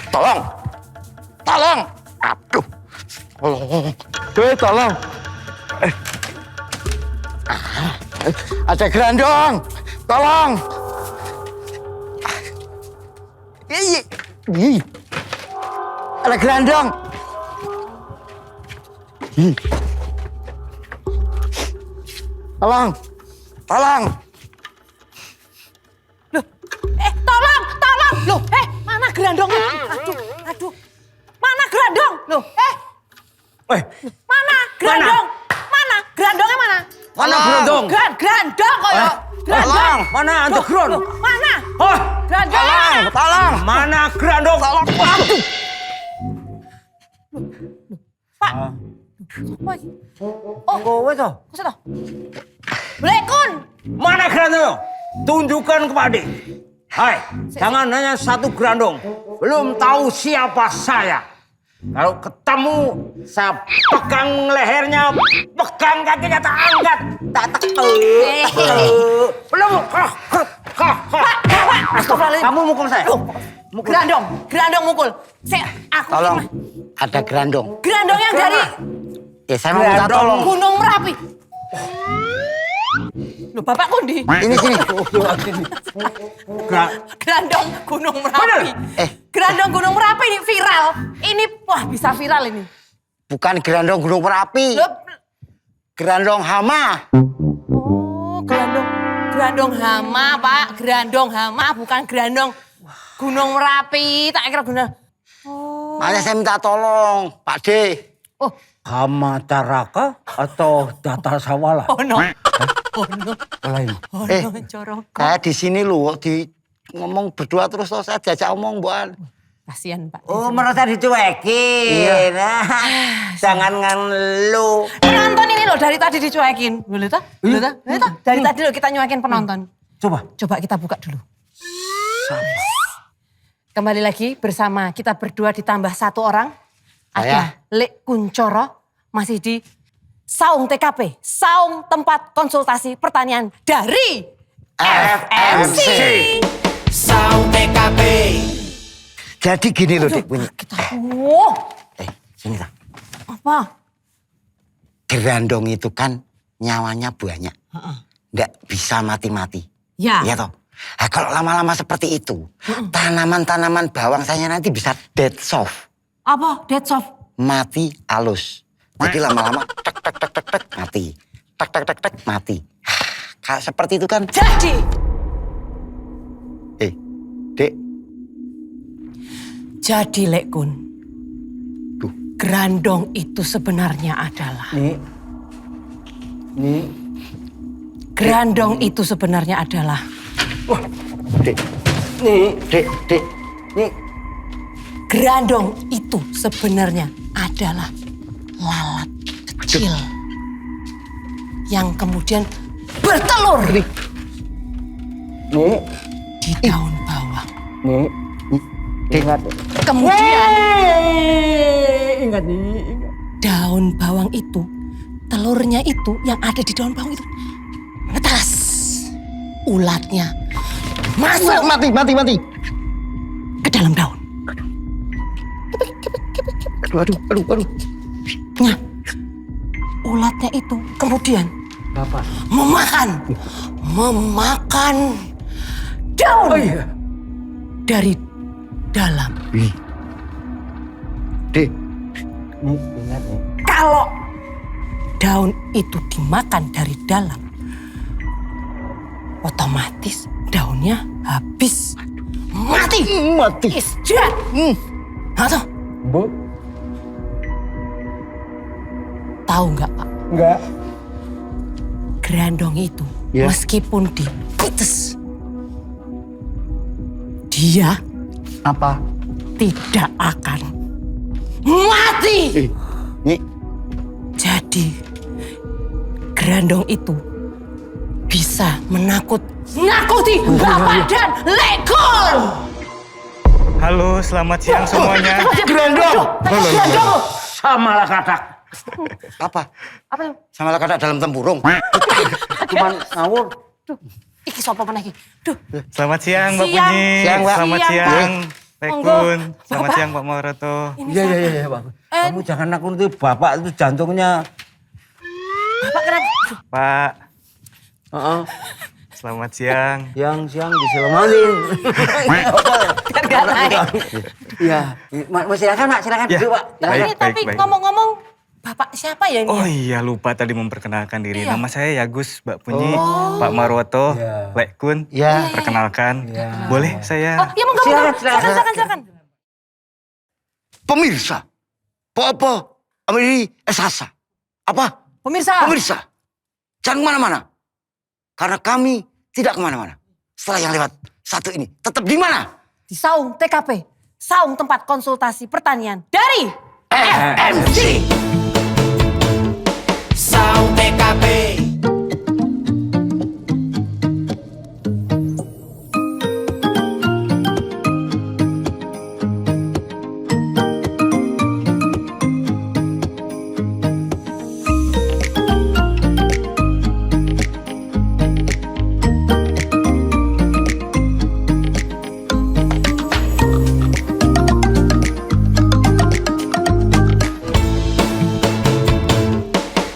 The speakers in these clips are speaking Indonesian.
Tolong. Tolong. Aduh. Tolong. Tolong. Ada gerandong. Tolong. Ada gerandong. Tolong. Tolong. Loh, tolong. Loh, mana gerandongnya? Aduh. Mana gerandong? Loh, mana gerandong? Mana? Gerandongnya mana? Mana gerandong? Gerandong kok ya. Tolong. Mana underground? Loh, mana? Oh, Gerandong. Tolong. mana gerandong? Tolong. Aduh. Pak. Apa iki? Oh, Kowe toh? kok toh? Lekun. Mana gerandong? Tunjukkan kepada. Hai, jangan hanya satu gerandong. Belum tahu siapa saya. Kalau ketemu, saya pegang lehernya, pegang kakinya, tak angkat, tak tekel. Belum. Astagfirullahaladzim. Kamu mukul saya. Gerandong mukul. Aku Tolong. Ada gerandong. Gerandong yang dari Ya saya mau minta tolong. Gunung Merapi. Loh, Bapak Kundi. Ini sini. Gerandong Gunung Merapi. Gerandong Gunung Merapi ini viral. Ini wah bisa viral ini. Bukan gerandong Gunung Merapi. Loh, Gerandong hama. oh, gerandong hama, Pak. Gerandong hama bukan gerandong Gunung Merapi. Tak kira gunung. Oh. Makanya saya minta tolong, Pak D. Oh, Hama Caraka atau Data Sawala? oh no. Lain. Oh Eh, no, corok. Saya di sini loh, ngomong berdua terus saya diajak omong, Buan. Kasihan, Pak. Oh, merasa dicuekin. Iya. Jangan ngeluh. Penonton ini loh dari tadi dicuekin. Boleh tak? Boleh tak? Boleh tak? Dari tadi loh kita nyuekin penonton. Coba. Coba kita buka dulu. Kembali lagi bersama kita berdua ditambah satu orang. Ada Lek Kuncoro masih di Saung TKP. Saung tempat konsultasi pertanian dari FMC. Saung TKP. Jadi gini loh, Dik. Bunyi. Wow, Sini tak. apa? Gerandong itu kan nyawanya banyak. Nggak bisa mati-mati. Ya. Iya toh. Nah, kalau lama-lama seperti itu, tanaman-tanaman bawang saya nanti bisa dead soft. Apa? Dead soft. Mati halus. Jadi lama-lama tek tek tek tek tek mati. Tek tek tek tek mati. Kayak seperti itu kan. Jadi, Dek. jadi Lek Kun. Duh. Gerandong itu sebenarnya adalah. Nih. Gerandong itu sebenarnya adalah. Wah, Dek. Nih. Dek. Nih. Gerandong itu sebenarnya adalah lalat kecil. Yang kemudian bertelur Nih. di daun bawang. Nih. Ingat. Kemudian Ingat nih. Ingat. daun bawang itu, telurnya itu yang ada di daun bawang itu netas. Ulatnya masuk Mati. ke dalam daun. Aduh. Nah, ulatnya itu kemudian Apa? memakan daun Oh iya. dari dalam. Dek. Nih, ingat nih. Kalau daun itu dimakan dari dalam, otomatis daunnya habis. Mati. Is dead. Atau Bu? tahu nggak, Pak? Enggak. Gerandong itu Ya. meskipun dipites, dia Apa? tidak akan mati. Nih. Jadi gerandong itu bisa menakuti Bapak dan Lekun. Halo, selamat siang semuanya. Gerandong. Gerandong. Sama lah katak. Apa? Apa itu? Sama kata dalam tempurung. Cuman ngawur. Iki iki sapa meneh iki? Duh, Selamat siang Mbak Siang. Punyi. Siang, Mbak. Selamat Siang, siang Pak. Lekun. Selamat Bapak. siang Pak Maroto. ini Iya, Pak. Kamu jangan nakut itu bapak itu jantungnya. Bapak kenapa? Duh, Pak, Heeh. selamat siang. Siang diselamatin. kan gak naik. Iya, silakan Pak, silakan Ya. duduk Pak. Tapi, Baik, tapi baik. ngomong-ngomong, Bapak siapa ya ini? Oh ya? iya, lupa tadi memperkenalkan diri. Iya. Nama saya Yagus, Mbak Punyi, Pak Marwoto, Iya. Lekun. Ya. Perkenalkan. Iya. Boleh Oh, saya? iya monggo, Silakan, monggo. Silakan. Pemirsa, apa Amiri Esasa? Apa? Pemirsa. Pemirsa, jangan kemana-mana. Karena kami tidak kemana-mana. Setelah yang lewat satu ini, tetap di mana? Di Saung TKP, Saung tempat konsultasi pertanian dari FMC. Saung TKP.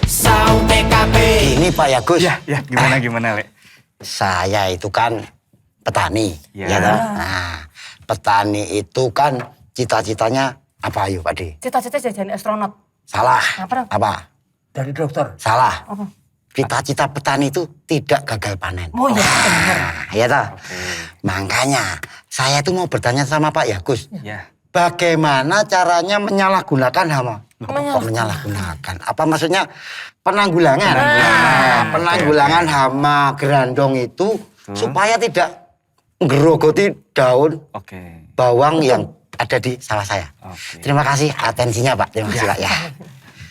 Saung TKP. Ini Pak Yagus. Ya, gimana Lek? Saya itu kan petani. Ya. Ya toh? Nah, petani itu kan cita-citanya apa ayo Pak De? cita-cita jadi astronot. Salah. Apa dong? Apa? Dari dokter. Salah. Apa? Cita-cita petani itu tidak gagal panen. Oh iya, benar. Ya toh? Makanya saya itu mau bertanya sama Pak Yagus. Ya. Bagaimana caranya menyalahgunakan hama? Menyalahgunakan. Kok menyalahgunakan? Apa maksudnya penanggulangan? Nah, penanggulangan hama gerandong itu supaya tidak gerogoti daun Oke. bawang yang ada di sawah saya. Oke. Terima kasih atensinya Pak. Terima kasih Pak ya.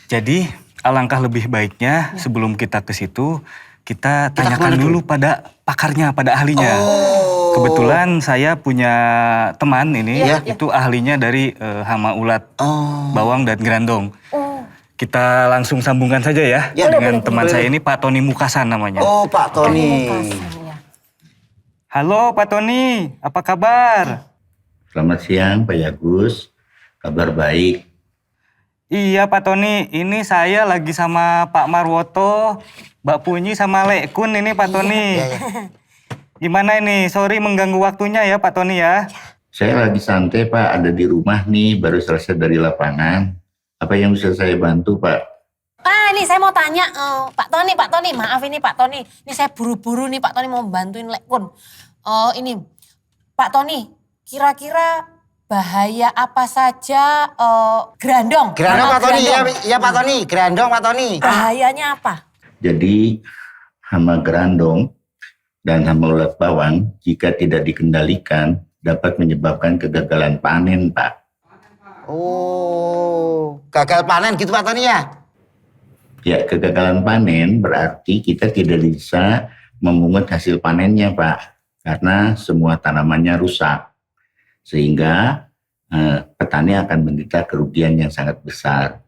Jadi alangkah lebih baiknya sebelum kita ke situ kita tanyakan kemana dulu pada pakarnya, pada ahlinya. Kebetulan saya punya teman ini Iya. itu ahlinya dari hama ulat, Oh. bawang dan gerandong. Oh, Kita langsung sambungkan saja ya Ya, dengan boleh, teman boleh. saya ini Pak Tony Mukasan namanya. Oh Pak Tony. Pamungkasan, ya. Halo Pak Tony, apa kabar? Selamat siang Pak Yagus, kabar baik. Iya Pak Tony, ini saya lagi sama Pak Marwoto, Mbak Punyi sama Lekun ini Pak Tony. Iya, iya. Gimana ini? Sorry mengganggu waktunya ya Pak Tony ya. Saya lagi santai Pak, ada di rumah nih, baru selesai dari lapangan. Apa yang bisa saya bantu Pak? Ini saya mau tanya, Pak Tony, maaf ini Pak Tony. Ini saya buru-buru nih Pak Tony mau bantuin Lekun. Ini, Pak Tony, kira-kira bahaya apa saja gerandong? Gerandong Hama Pak Tony. gerandong. Iya Pak Tony. Gerandong Pak Tony. Bahayanya apa? Jadi hama gerandong dan hama ulat bawang jika tidak dikendalikan dapat menyebabkan kegagalan panen Pak. Oh, gagal panen gitu Pak Tony ya? Ya, kegagalan panen berarti kita tidak bisa memungut hasil panennya Pak. Karena semua tanamannya rusak. Sehingga petani akan menderita kerugian yang sangat besar.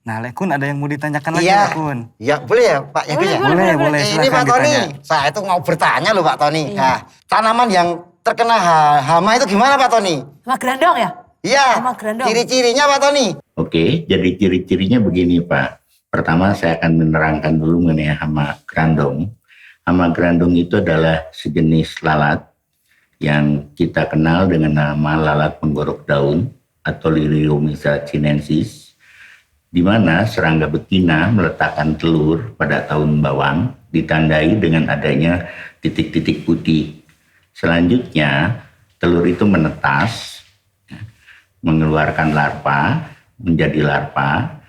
Nah Lekun ada yang mau ditanyakan lagi Iya. Lekun? Ya boleh ya Pak Yagus ya? Boleh, Ini silakan Pak Tony, ditanya. saya itu mau bertanya loh Pak Tony. Iya. Nah, tanaman yang terkena hama itu gimana Pak Tony? Hama gerandong ya? Iya, Hama gerandong. ciri-cirinya Pak Tony. Oke, jadi ciri-cirinya begini Pak. Pertama saya akan menerangkan dulu mengenai hama gerandong. Hama gerandong itu adalah sejenis lalat yang kita kenal dengan nama lalat penggorok daun atau Liriomyza chinensis, di mana serangga betina meletakkan telur pada daun bawang ditandai dengan adanya titik-titik putih. Selanjutnya telur itu menetas, mengeluarkan larva, menjadi larva.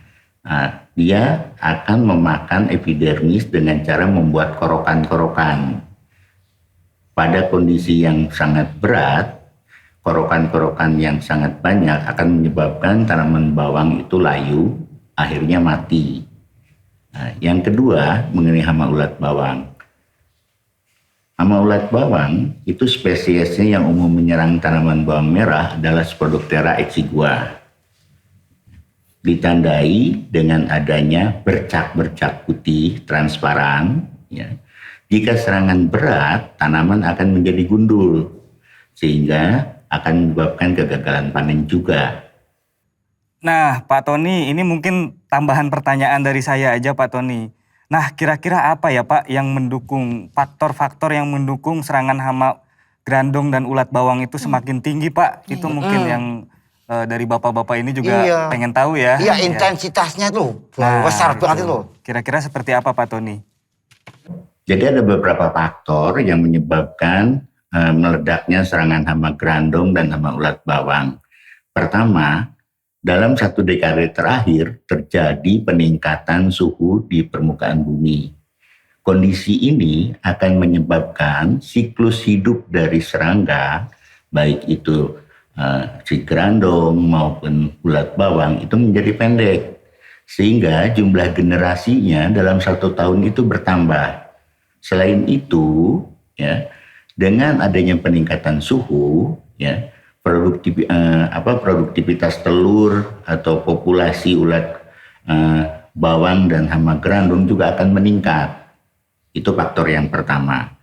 Nah, dia akan memakan epidermis dengan cara membuat korokan-korokan. Pada kondisi yang sangat berat, korokan-korokan yang sangat banyak akan menyebabkan tanaman bawang itu layu, akhirnya mati. Nah, yang kedua mengenai hama ulat bawang. Hama ulat bawang itu spesiesnya yang umum menyerang tanaman bawang merah adalah Spodoptera exigua. Ditandai dengan adanya bercak-bercak putih transparan, ya. Jika serangan berat, tanaman akan menjadi gundul, sehingga akan menyebabkan kegagalan panen juga. Nah, Pak Tony, ini mungkin tambahan pertanyaan dari saya aja, Pak Tony. Nah, kira-kira apa ya, Pak, yang mendukung, faktor-faktor yang mendukung serangan hama grandong dan ulat bawang itu semakin tinggi, Pak? Itu mungkin yang dari bapak-bapak ini juga Iya. pengen tahu ya. Iya, intensitasnya tuh Nah, besar banget itu. itu. Kira-kira seperti apa, Pak Tony? Jadi ada beberapa faktor yang menyebabkan meledaknya serangan hama grandong dan hama ulat bawang. Pertama, dalam 1 dekade terakhir terjadi peningkatan suhu di permukaan bumi. Kondisi ini akan menyebabkan siklus hidup dari serangga, baik itu si grandong maupun ulat bawang itu menjadi pendek. Sehingga jumlah generasinya dalam 1 tahun itu bertambah. Selain itu, ya, dengan adanya peningkatan suhu, ya, produktivitas telur atau populasi ulat bawang dan hama grandong juga akan meningkat. Itu faktor yang pertama.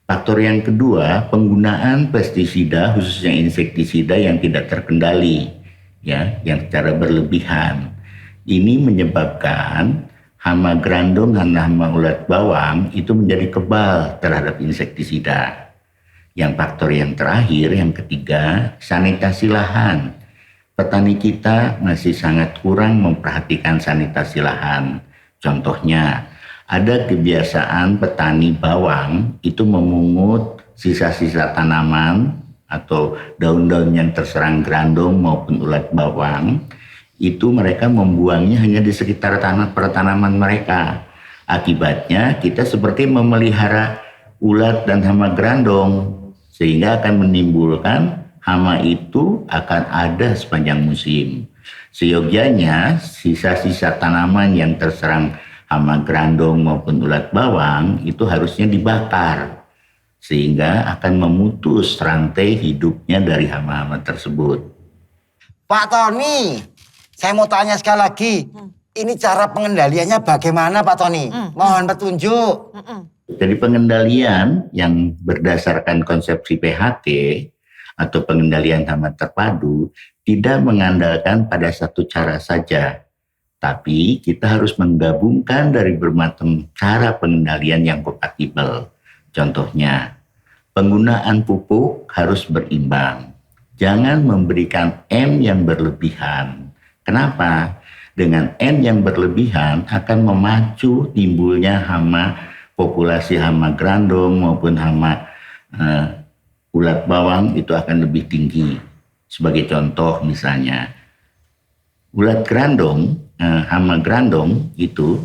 Faktor yang kedua, penggunaan pestisida khususnya insektisida yang tidak terkendali, ya, yang secara berlebihan. Ini menyebabkan hama grandong dan hama ulat bawang itu menjadi kebal terhadap insektisida. Yang faktor yang terakhir, yang ketiga, sanitasi lahan. Petani kita masih sangat kurang memperhatikan sanitasi lahan. Contohnya, ada kebiasaan petani bawang itu memungut sisa-sisa tanaman atau daun-daun yang terserang grandong maupun ulat bawang. Itu mereka membuangnya hanya di sekitar pertanaman mereka. Akibatnya kita seperti memelihara ulat dan hama grandong, sehingga akan menimbulkan hama itu akan ada sepanjang musim. Seyogyanya sisa-sisa tanaman yang terserang hama grandong maupun ulat bawang itu harusnya dibakar, sehingga akan memutus rantai hidupnya dari hama-hama tersebut. Pak Tony, saya mau tanya sekali lagi. Ini cara pengendaliannya bagaimana Pak Tony? Mohon petunjuk. Jadi pengendalian yang berdasarkan konsepsi PHT atau pengendalian hama terpadu tidak mengandalkan pada satu cara saja. Tapi kita harus menggabungkan dari bermacam cara pengendalian yang kompatibel. Contohnya, penggunaan pupuk harus berimbang. Jangan memberikan N yang berlebihan. Kenapa? Dengan N yang berlebihan akan memacu timbulnya hama, populasi hama grandong maupun hama ulat bawang itu akan lebih tinggi. Sebagai contoh misalnya, ulat grandong, hama grandong itu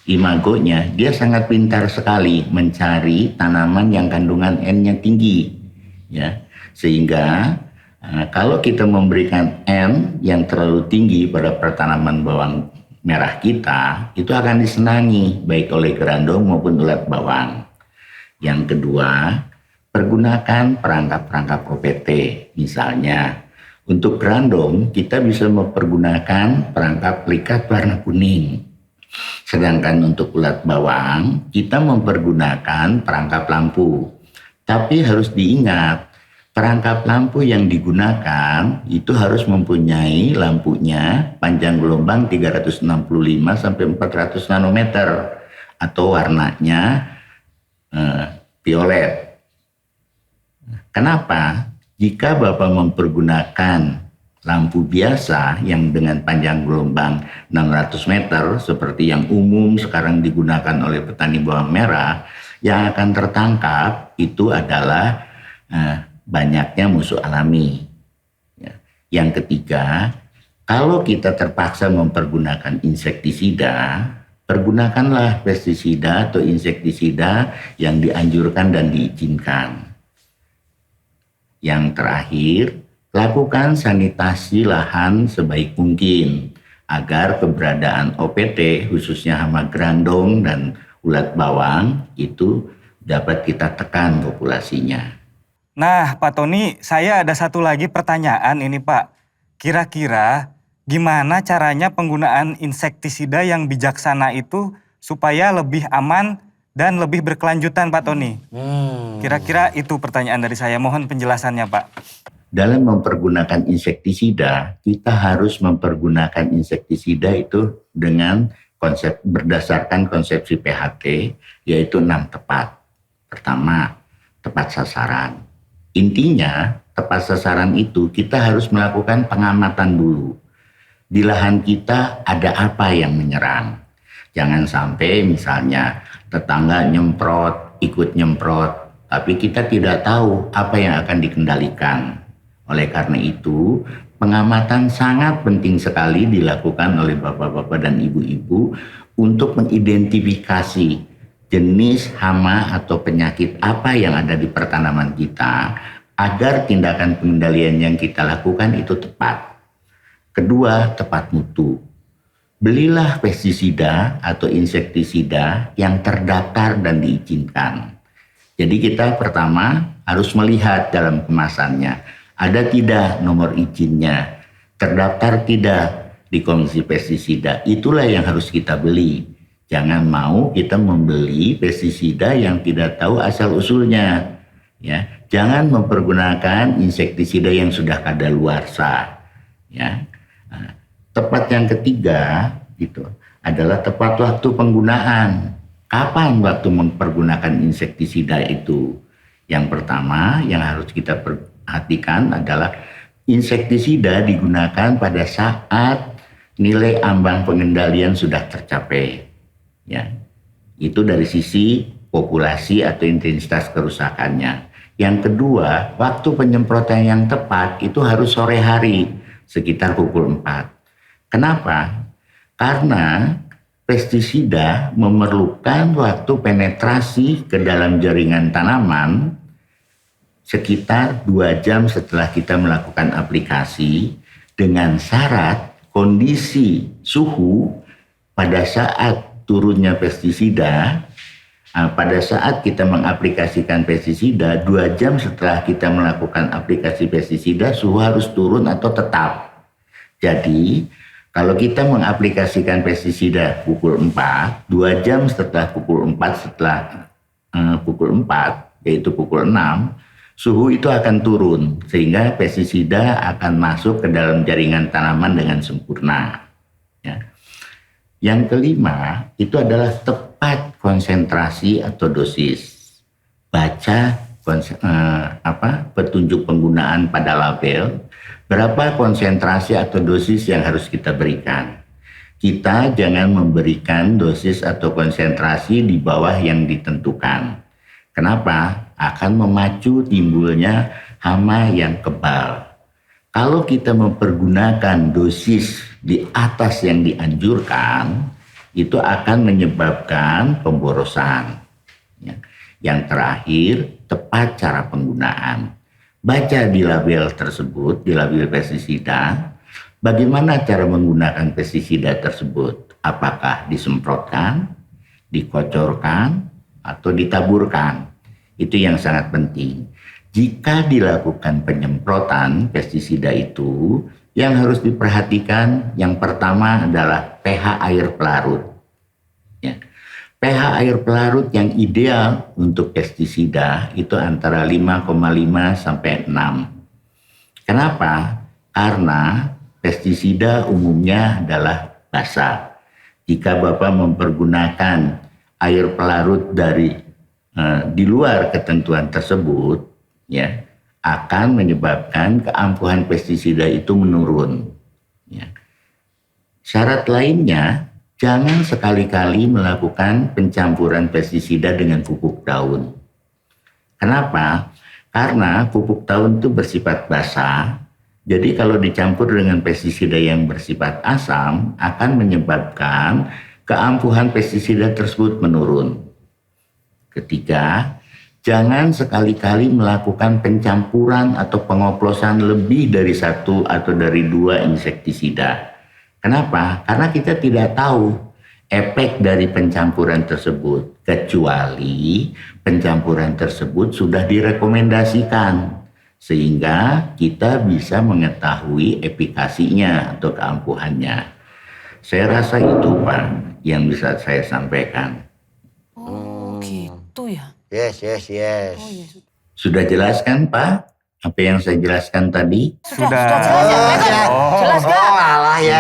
imagonya dia sangat pintar sekali mencari tanaman yang kandungan N-nya tinggi, ya. Sehingga kalau kita memberikan N yang terlalu tinggi pada tanaman bawang merah kita, itu akan disenangi baik oleh grandong maupun ulat bawang. Yang kedua, pergunakan perangkap-perangkap OPT. Misalnya, untuk grandong kita bisa mempergunakan perangkap likat warna kuning. Sedangkan untuk ulat bawang, kita mempergunakan perangkap lampu. Tapi harus diingat, perangkap lampu yang digunakan itu harus mempunyai lampunya panjang gelombang 365 sampai 400 nanometer atau warnanya violet. Kenapa? Jika Bapak mempergunakan lampu biasa yang dengan panjang gelombang 600 meter seperti yang umum sekarang digunakan oleh petani bawang merah, yang akan tertangkap itu adalah banyaknya musuh alami. Yang ketiga, kalau kita terpaksa mempergunakan insektisida, pergunakanlah pestisida atau insektisida yang dianjurkan dan diizinkan. Yang terakhir, lakukan sanitasi lahan sebaik mungkin agar keberadaan OPT khususnya hama grandong dan ulat bawang itu dapat kita tekan populasinya. Nah, Pak Tony, saya ada satu lagi pertanyaan ini, Pak. Kira-kira gimana caranya penggunaan insektisida yang bijaksana itu supaya lebih aman dan lebih berkelanjutan Pak Tony. Kira-kira itu pertanyaan dari saya. Mohon penjelasannya Pak. Dalam mempergunakan insektisida, kita harus mempergunakan insektisida itu dengan berdasarkan konsepsi PHT, yaitu 6 tepat. Pertama, tepat sasaran. Intinya, tepat sasaran itu kita harus melakukan pengamatan dulu. Di lahan kita ada apa yang menyerang. Jangan sampai misalnya tetangga nyemprot, ikut nyemprot, tapi kita tidak tahu apa yang akan dikendalikan. Oleh karena itu, pengamatan sangat penting sekali dilakukan oleh bapak-bapak dan ibu-ibu untuk mengidentifikasi jenis hama atau penyakit apa yang ada di pertanaman kita agar tindakan pengendalian yang kita lakukan itu tepat. Kedua, tepat mutu. Belilah pestisida atau insektisida yang terdaftar dan diizinkan. Jadi kita pertama harus melihat dalam kemasannya, ada tidak nomor izinnya, terdaftar tidak di Komisi Pestisida. Itulah yang harus kita beli. Jangan mau kita membeli pestisida yang tidak tahu asal-usulnya. Ya, jangan mempergunakan insektisida yang sudah kadaluarsa. Ya. Nah, tepat yang ketiga gitu adalah tepat waktu penggunaan. Kapan waktu mempergunakan insektisida itu? Yang pertama yang harus kita perhatikan adalah insektisida digunakan pada saat nilai ambang pengendalian sudah tercapai. Ya, itu dari sisi populasi atau intensitas kerusakannya. Yang kedua, waktu penyemprotan yang tepat itu harus sore hari, sekitar pukul 4. Kenapa? Karena pestisida memerlukan waktu penetrasi ke dalam jaringan tanaman sekitar 2 jam setelah kita melakukan aplikasi, dengan syarat kondisi suhu pada saat turunnya pestisida, pada saat kita mengaplikasikan pestisida 2 jam setelah kita melakukan aplikasi pestisida, suhu harus turun atau tetap. Jadi kalau kita mengaplikasikan pestisida pukul 4, 2 jam setelah pukul 4, yaitu pukul 6, suhu itu akan turun sehingga pestisida akan masuk ke dalam jaringan tanaman dengan sempurna. Ya. Yang kelima itu adalah tepat konsentrasi atau dosis. Baca petunjuk penggunaan pada label, berapa konsentrasi atau dosis yang harus kita berikan. Kita jangan memberikan dosis atau konsentrasi di bawah yang ditentukan. Kenapa? Akan memacu timbulnya hama yang kebal. Kalau kita mempergunakan dosis di atas yang dianjurkan, itu akan menyebabkan pemborosan. Ya. Yang terakhir, tepat cara penggunaan. Baca di label tersebut, di label pestisida, bagaimana cara menggunakan pestisida tersebut. Apakah disemprotkan, dikocorkan, atau ditaburkan. Itu yang sangat penting. Jika dilakukan penyemprotan pestisida itu, yang harus diperhatikan yang pertama adalah pH air pelarut. Ya. pH air pelarut yang ideal untuk pestisida itu antara 5,5 sampai 6. Kenapa? Karena pestisida umumnya adalah basah. Jika Bapak mempergunakan air pelarut dari di luar ketentuan tersebut, ya, akan menyebabkan keampuhan pestisida itu menurun. Ya. Syarat lainnya, jangan sekali-kali melakukan pencampuran pestisida dengan pupuk daun. Kenapa? Karena pupuk daun itu bersifat basah, jadi kalau dicampur dengan pestisida yang bersifat asam akan menyebabkan keampuhan pestisida tersebut menurun. Ketiga, jangan sekali-kali melakukan pencampuran atau pengoplosan lebih dari 1 atau dari 2 insektisida. Kenapa? Karena kita tidak tahu efek dari pencampuran tersebut, kecuali pencampuran tersebut sudah direkomendasikan, sehingga kita bisa mengetahui efikasinya atau keampuhannya. Saya rasa itu Pak yang bisa saya sampaikan. Oke. gitu ya. Yes. Oh iya. Sudah jelas kan Pak? Apa yang saya jelaskan tadi? Sudah Sudah. jelas ya. Lekun. Jelas gak? Oh alah ya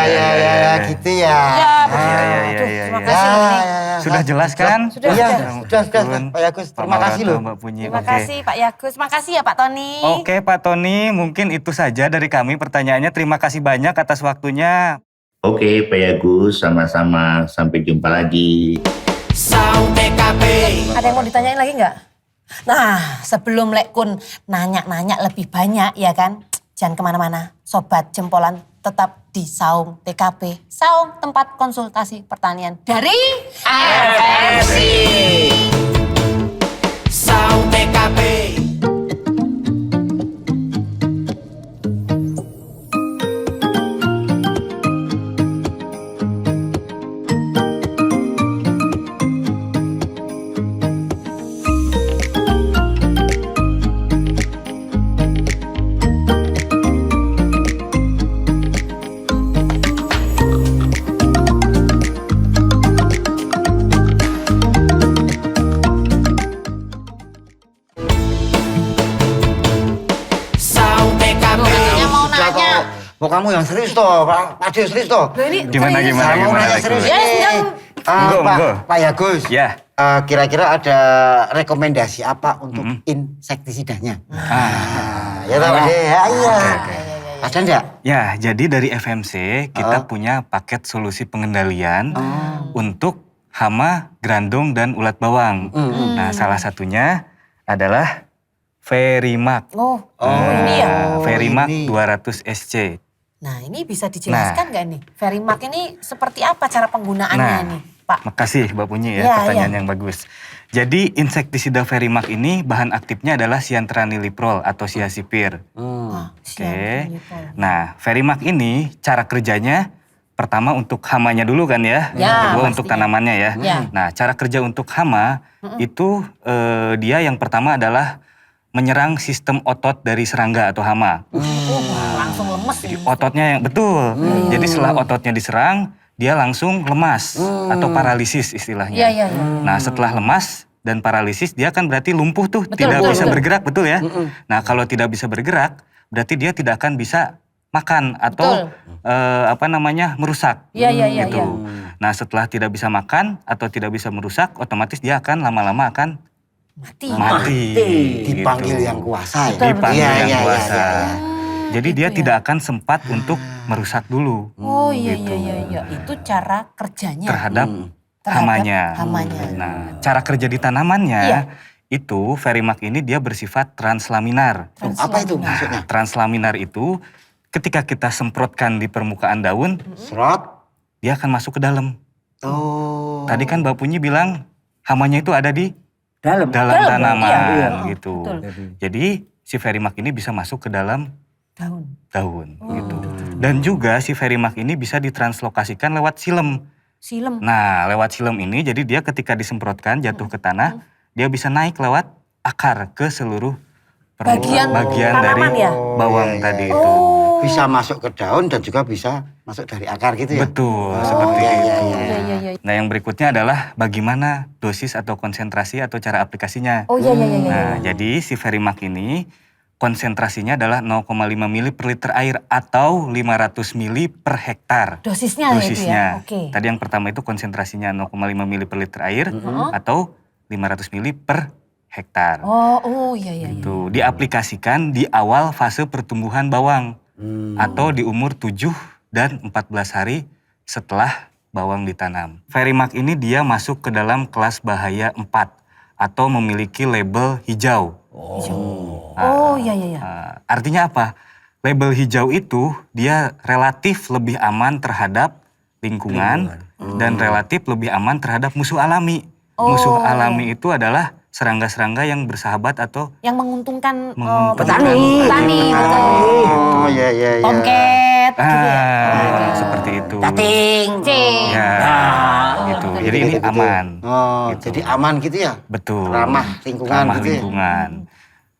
gitu ya. Ya, betul. Iya. Terima kasih loh nih. Sudah jelas kan? Sudah. Iya, Sudah. sudah Pak Yagus. Terima kasih loh. Mbak Punyi. Terima Oke. kasih Pak Yagus. Makasih ya Pak Tony. Oke Pak Tony, mungkin itu saja dari kami pertanyaannya. Terima kasih banyak atas waktunya. Oke Pak Yagus, sama-sama. Sampai jumpa lagi. Saung TKP. Ada yang mau ditanyain lagi nggak? Nah, sebelum Lekun nanya-nanya lebih banyak ya kan, jangan kemana-mana. Sobat Jempolan tetap di Saung TKP. Saung tempat konsultasi pertanian dari FMC. Saung TKP. Saung TKP. mau Sudah nanya. toh. Mau kamu yang serius toh, Pak Ade serius toh. Loh, ini Gimana, serius. gimana, Saya mau nanya Lekun? serius Ya, nih. sedang. Monggo, monggo. Pak Yagus. Ya. Kira-kira ada rekomendasi apa untuk insektisidanya? Ya tahu deh. Ya, iya. Ada enggak? Ya, jadi dari FMC kita punya paket solusi pengendalian untuk hama, grandong, dan ulat bawang. Nah, salah satunya adalah Verimax. Oh, ini ya. Verimax ini. 200 SC. Nah, ini bisa dijelaskan nggak nih? Verimax ini seperti apa cara penggunaannya nih, Pak? Makasih Mbak Punyi ya, Iya, pertanyaan iya. yang bagus. Jadi insektisida Verimax ini bahan aktifnya adalah siantraniliprol atau siasipir. Oke. Nah, Verimax ini cara kerjanya pertama untuk hamanya dulu kan ya, Ya, kedua untuk pastinya. tanamannya ya. Ya. Nah, cara kerja untuk hama itu dia yang pertama adalah menyerang sistem otot dari serangga atau hama. Langsung lemes. Jadi ototnya yang betul. Jadi setelah ototnya diserang, dia langsung lemas atau paralisis istilahnya. Iya, iya, iya. Nah, setelah lemas dan paralisis, dia kan berarti lumpuh tuh, Betul, tidak betul, bisa betul. bergerak, betul ya? Nah, kalau tidak bisa bergerak, berarti dia tidak akan bisa makan atau merusak. Iya, iya, iya. gitu. Nah, setelah tidak bisa makan atau tidak bisa merusak, otomatis dia akan lama-lama akan Mati. mati. Dipanggil gitu. yang kuasa ya. Dipanggil Iya, yang iya, kuasa. iya, iya. Jadi dia Gitu ya. tidak akan sempat untuk merusak dulu Oh iya, Gitu. iya, iya. Itu cara kerjanya. terhadap Terhadap hamanya. hamanya. Nah, cara kerja di tanamannya Iya. itu Verimax ini dia bersifat translaminar. Apa itu maksudnya? Translaminar itu ketika kita semprotkan di permukaan daun, Serot. dia akan masuk ke dalam. Oh. Tadi kan Mbak Punyi bilang hamanya itu ada di Dalam. dalam Dalam, tanaman iya. gitu. Betul. Jadi si Verimax ini bisa masuk ke dalam Daun. daun gitu. Dan juga si Verimax ini bisa ditranslokasikan lewat silem. Silem. Nah, lewat silem ini jadi dia ketika disemprotkan jatuh ke tanah, dia bisa naik lewat akar ke seluruh Bagian dari tanaman ya? bawang Iya, iya, tadi iya. itu. Bisa masuk ke daun dan juga bisa masuk dari akar gitu ya? Betul, seperti iya, itu. iya, Iya, iya, iya. Nah, yang berikutnya adalah bagaimana dosis atau konsentrasi atau cara aplikasinya. Oh iya, iya, iya. Nah, jadi si Verimax ini konsentrasinya adalah 0,5 mili per liter air atau 500 mili per hektar. Dosisnya, itu Dosisnya. ya? Oke. Tadi yang pertama itu konsentrasinya 0,5 mili per liter air atau 500 mili per hektar. Oh iya, iya. Iya. Itu diaplikasikan di awal fase pertumbuhan bawang atau di umur 7 dan 14 hari setelah bawang ditanam. Verimax ini dia masuk ke dalam kelas bahaya 4 atau memiliki label hijau. Oh iya, iya, iya. Artinya apa? Label hijau itu dia relatif lebih aman terhadap lingkungan dan relatif lebih aman terhadap musuh alami. Musuh alami itu adalah serangga-serangga yang bersahabat atau Yang menguntungkan Menguntungkan petani, betul. Oh iya, iya, iya. Tomcat, gitu ya. seperti itu. Cing. Ya, gitu. Jadi ini Gitu-gitu. aman. Oh, Gitu. jadi aman gitu ya? Betul. Ramah lingkungan Ramah gitu ya? lingkungan.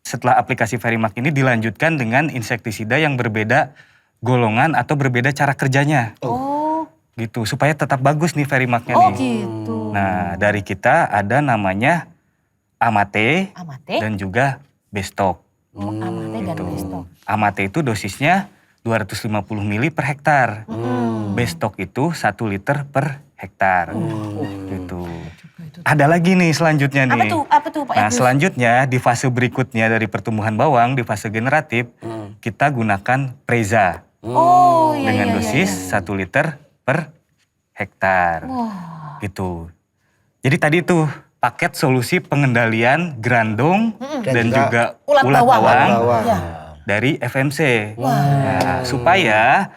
Setelah aplikasi Verimax ini dilanjutkan dengan insektisida yang berbeda golongan atau berbeda cara kerjanya. Oh, Gitu, supaya tetap bagus nih Verimaxnya oh nih. gitu. Nah, dari kita ada namanya Amate, Amate. dan juga Bestok. Oh, Amate dan Gitu. Bestok. Amate itu dosisnya 250 mili per hektar. Bestok itu 1 liter per hektar. Gitu. Ada lagi nih selanjutnya nih. Apa tuh Pak Nah, Agus? selanjutnya di fase berikutnya dari pertumbuhan bawang, di fase generatif, kita gunakan Preza Oh iya dengan iya, dosis iya. 1 liter per hektar. Gitu. Jadi tadi tuh paket solusi pengendalian grandong dan juga ulat ulat bawang. bawang Iya. dari FMC. Nah, supaya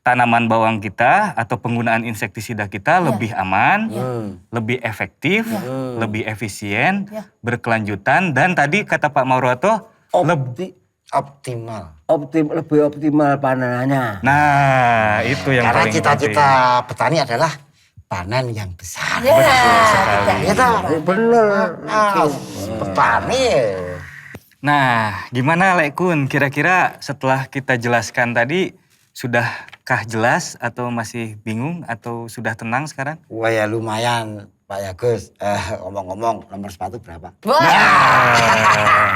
tanaman bawang kita atau penggunaan insektisida kita lebih aman, lebih efektif, lebih efisien, berkelanjutan, dan tadi kata Pak Mauroto, Optimal. Lebih optimal panenannya. nah itu yang Karena paling cita-cita petani adalah panen yang besar. Ya, Ya toh? Bener. Petani. Nah, gimana Lek Kun? Kira-kira setelah kita jelaskan tadi, sudahkah jelas atau masih bingung atau sudah tenang sekarang? Wah ya lumayan Pak Yagus. Ngomong-ngomong nomor sepatu berapa? Wah,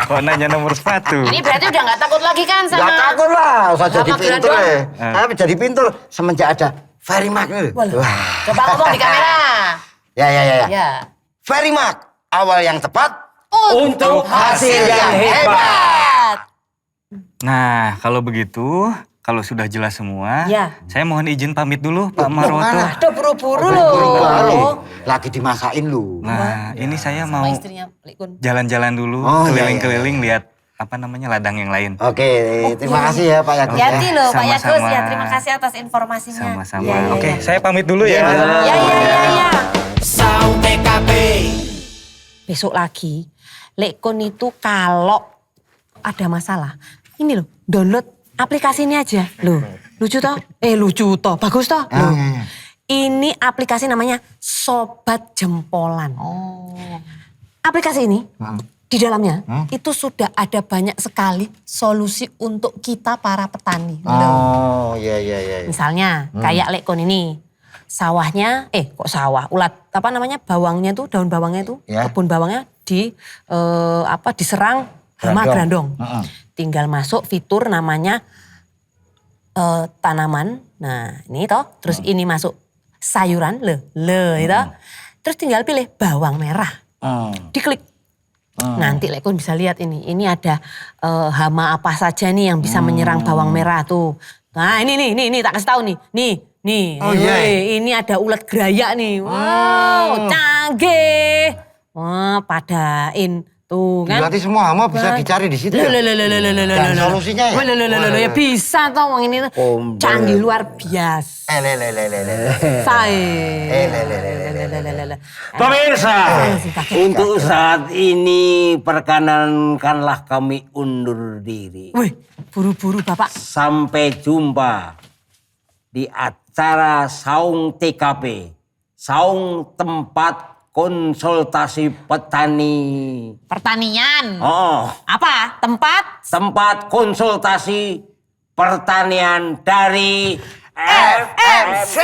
Kok nanya nomor sepatu? ini berarti udah nggak takut lagi kan sama... Gak takut lah, usah sama jadi pintur grandong. ya. Saya jadi pintur semenjak ada Very Mark nih. Walah, coba ngomong di kamera. Ya. Ya. Very Mark, awal yang tepat Untuk hasil yang hebat. Nah, kalau begitu, kalau sudah jelas semua, Ya. saya mohon izin pamit dulu Pak Maroto. mana? Udah buru-buru Buru-buru kali. loh. Lagi dimasain lu. Nah, ini saya mau Sama istrinya Likun. jalan-jalan dulu, Oh, iya, keliling-keliling lihat apa namanya ladang yang lain. Oke, terima kasih ya Pak Yagus. Hati-hati ya. loh Pak Yagus Sama-sama. ya, terima kasih atas informasinya. Sama-sama. Ya, ya, Oke, ya. saya pamit dulu ya. Ya. Saung TKP. Besok lagi, Lekon itu kalau ada masalah, ini loh, download aplikasi ini aja. Loh, lucu toh? Lucu toh, bagus toh? Loh. iya. Ini aplikasi namanya Sobat Jempolan. Aplikasi ini, di dalamnya, itu sudah ada banyak sekali solusi untuk kita para petani. Loh. Oh, iya. Misalnya, kayak Lekon ini. Sawahnya, kok sawah, bawangnya tuh, daun bawangnya tuh, Ya. kebun bawangnya diserang hama grandong. Tinggal masuk fitur namanya tanaman. Nah, ini toh, terus ini masuk sayuran, itu. Terus tinggal pilih bawang merah. Diklik. Nanti Lekon bisa lihat ini. Ini ada hama apa saja nih yang bisa menyerang bawang merah tuh. Nah, ini tak kasih tahu nih. Nih, Oh, iya. ini ada ulat gerayak nih. Wow, canggih. Wah, padain tuh kan. Berarti semua hama bisa dicari di situ ya? Dan solusinya ya? Ya bisa toh, wong ini tuh canggih luar biasa. Pemirsa, untuk saat ini perkenankanlah kami undur diri. Wih, buru-buru Bapak. Sampai jumpa di acara Saung TKP, Saung Tempat Konsultasi Petani. Pertanian. Oh, Apa? tempat konsultasi pertanian dari FMC.